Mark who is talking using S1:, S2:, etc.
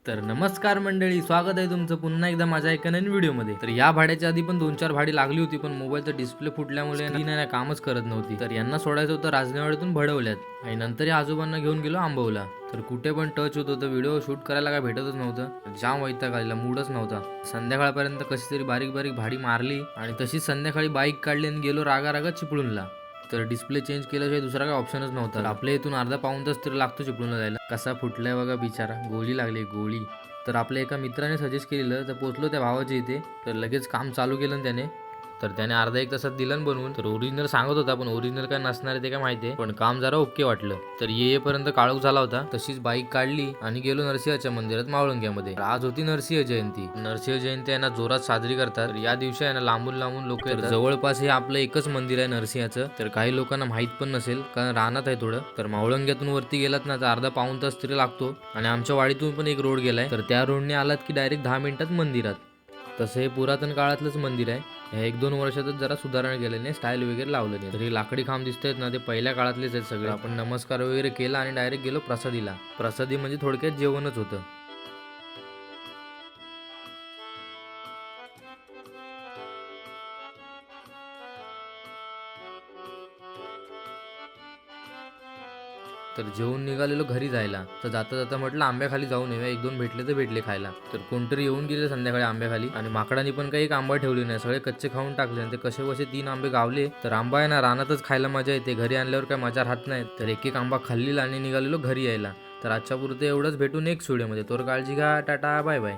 S1: तर नमस्कार मंडळी, स्वागत आहे तुमचं पुन्हा एकदा माझ्या एका नवीन व्हिडिओमध्ये. तर या भाड्याच्या आधी पण 2-4 भाडी लागली होती, पण मोबाईलचा डिस्प्ले फुटल्यामुळे ती नाही कामच करत नव्हती. तर यांना सोडायचं होतं राजनेवाडीतून भडवल्यात आणि नंतर या आजोबांना घेऊन गेलो आंबवला. तर कुठे पण टच होत होतं, व्हिडिओ शूट करायला काय भेटतच नव्हतं. जाम वैताग आलेला, मूडच नव्हता. संध्याकाळपर्यंत कशी तरी बारीक बारीक भाडी मारली आणि तशीच संध्याकाळी बाईक काढली आणि गेलो रागा रागा चिपळूणला. तर डिस्प्ले चेंज केल्याशिवाय दुसरा काही ऑप्शनच नव्हता. तर आपल्या इथून अर्धा पाऊण तास तरी लागतो चिपळूणला जायला. कसा फुटलाय बघा बिचारा, गोळी लागली गोळी. तर आपल्या एका मित्राने सजेस्ट केलेलं, तर पोचलो त्या भावाच्या इथे. तर लगेच काम चालू केलं ना त्याने. तर त्याने अर्धा एक तासात दिलं ना बनवून. तर ओरिजिनल सांगत होता, पण ओरिजिनल काय नसणार आहे ते काय माहिती आहे, पण काम जरा ओके वाटलं. तर येईपर्यंत काळोख झाला होता. तशीच बाईक काढली आणि गेलो नरसिंहाच्या मंदिरात मावळंग्यामध्ये. आज होती नरसिंह जयंती. नरसिंह जयंती आहे ना जोरात साजरी करतात. तर या दिवशी आहे ना लांबून लांबून लोक येतात. जवळपास हे आपलं एकच मंदिर आहे नरसिंहाचं. तर काही लोकांना माहित पण नसेल, कारण रानात आहे थोडं. तर मावळंग्यातून वरती गेलात ना तर अर्धा पाऊण तास तरी लागतो. आणि आमच्या वाडीतून पण एक रोड गेलाय, तर त्या रोडने आलात की डायरेक्ट 10 मिनिटात मंदिरात. तसं हे पुरातन काळातलंच मंदिर आहे. ह्या 1-2 वर्षातच जरा सुधारणा केल्याने स्टाईल वगैरे लावलं नाही. तर हे लाकडी खांब दिसत आहेत ना, ते पहिल्या काळातलेच आहेत सगळे. आपण नमस्कार वगैरे केला आणि डायरेक्ट गेलो प्रसादीला. प्रसादी म्हणजे थोडक्यात जेवणच होतं. तर जेवून निघालेलो घरी जायला. तर जाता जाता म्हटलं आंब्याखाली जाऊन येऊया, 1-2 भेटले तर भेटले खायला. तर कोणतरी येऊन गेले संध्याकाळी आंब्याखाली आणि माकडांनी पण काही एक आंबा ठेवली नाही, सगळे कच्चे खाऊन टाकले. आणि ते कसे बसे 3 आंबे गावले. तर आंबा आहे ना रानातच खायला मजा येते, घरी आणल्यावर काय मजा राहत नाही. तर एक एक आंबा खाल्ली आणि निघालेलो घरी यायला. तर आजच्या पुरते एवढंच, भेटू नेक्स्ट व्हिडिओमध्ये. तर काळजी घ्या, टाटा बाय बाय.